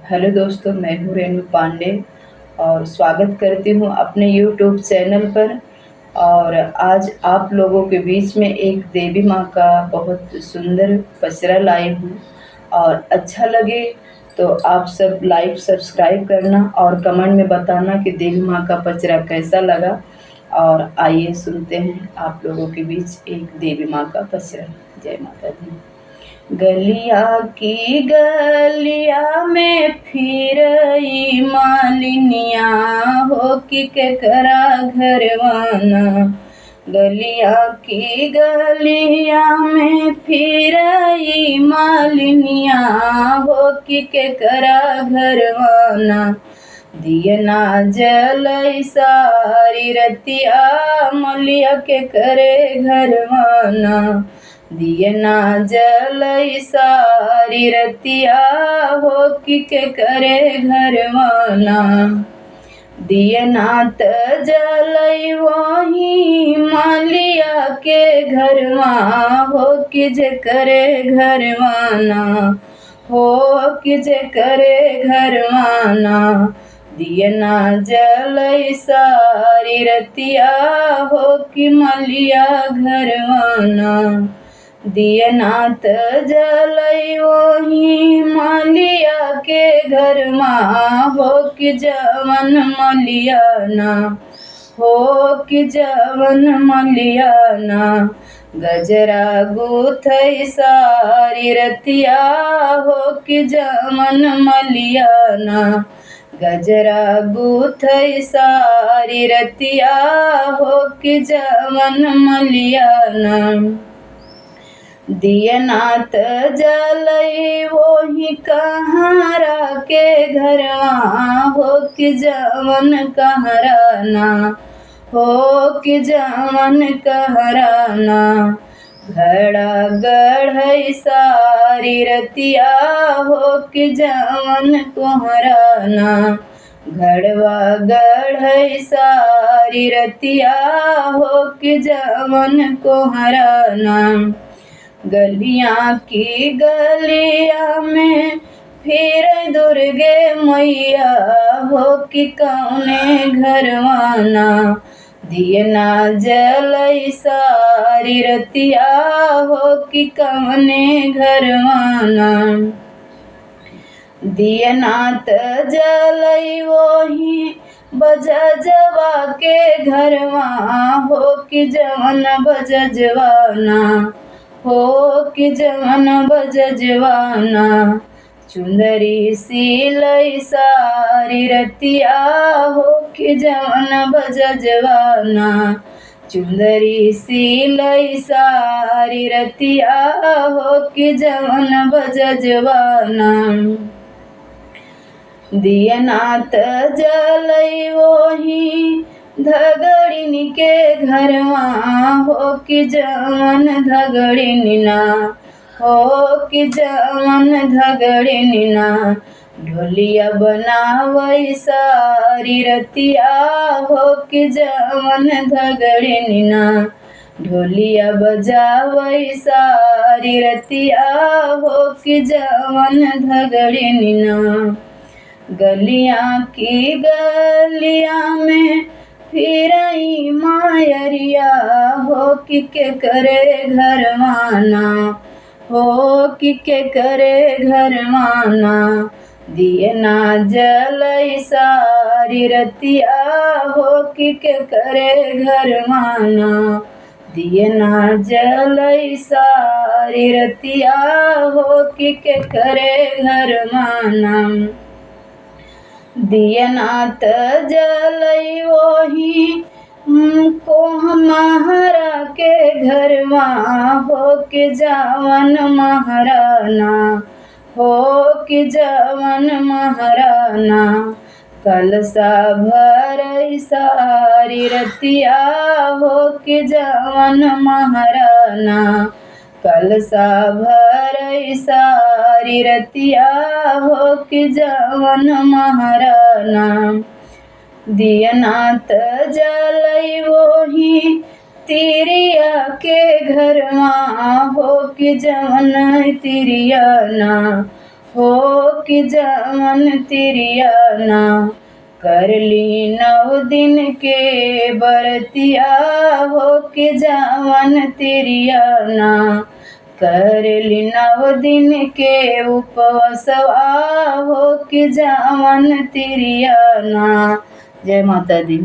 Hello दोस्तों, मैं हूँ रेणु पांडे और स्वागत करती हूँ अपने यूट्यूब चैनल पर। और आज आप लोगों के बीच में एक देवी माँ का बहुत सुंदर पचरा लाई हूँ। और अच्छा लगे तो आप सब लाइक सब्सक्राइब करना और कमेंट में बताना कि देवी माँ का पचरा कैसा लगा। और आइए सुनते हैं आप लोगों के बीच एक देवी माँ का पचरा। जय माता दी। गलिया की गलिया में फिरई मालिनिया हो कि केकरा घरवाना। गलिया की गलिया में फिरई मालिनिया हो कि केकरा घरवाना। दियना जलई सारी रतिया मलिया के करे घरवाना। दियना जलई सारी रतिया हो कि के करे घरवाना। दियना त जलई वही मालिया के घरवा हो कि जे करे घरवाना। हो कि जे करे घरवाना। दियना जलई सारी रतिया हो कि मलिया घरवाना। दियना त जलई वही मालिया के घरमा हो कि जवन मलियाना। हो कि जवन मलियाना। गजरा गुथई सारी रतिया हो कि जवन मलियाना। गजरा गुथई सारी रतिया हो कि जवन मलियाना। दियना त जलई वही कहरा के घरवा हो कि जवन कहराना। हो कि जवन कहराना। घड़ा गढ़ई सारी रतिया हो कि जवन कोहराना। घड़वा गढ़ई सारी रतिया हो कि जवन कोहराना। गलिया की गलिया में फिर दुर्गे मैया हो कि कौने घरवाना। दियना जलई सारी रतिया हो कि कौने घरवाना। दियना त जलई वही बजजवा के घरवा हो कि जवन बजजवाना। हो कि जवन बजजवाना। चुंदरी सिलई सारी रतिया हो कि जवन बजजवाना। चुंदरी सिलई सारी रतिया हो कि जवन बजजवाना। दियना त जलई वही धगड़िन के घरवा हो कि जवन धगड़िना। हो कि जवन धगड़िना। ढोलिया बनावई सारी रतिया हो कि जवन धगड़िना। ढोलिया बजावई सारी रतिया हो कि जवन धगड़िना। गलिया की गलिया में फिरई मायरिया हो कि के करे घरवाना। हो कि के करे घरवाना। दियना जलई सारी रतिया हो कि के करे घरवाना। दियना जलई सारी रतिया हो कि के करे घरवाना। दियना त जलई वही कोहमहरा के घरवा हो कि जवन महराना। हो कि जवन महराना। कलसा भरई सारी रतिया हो कि जवन महराना। कलसा भरई सारी रतिया हो कि जवन महराना। दियना त जलई वही तिरिया के घरवा हो कि जवन तिरियाना। हो कि जवन तिरियाना। कर ली 9 दिन के बरतिया हो कि जवन तिरियाना। कर ली 9 दिन के उपवसवा हो कि जवन तिरियाना। जय माता दी।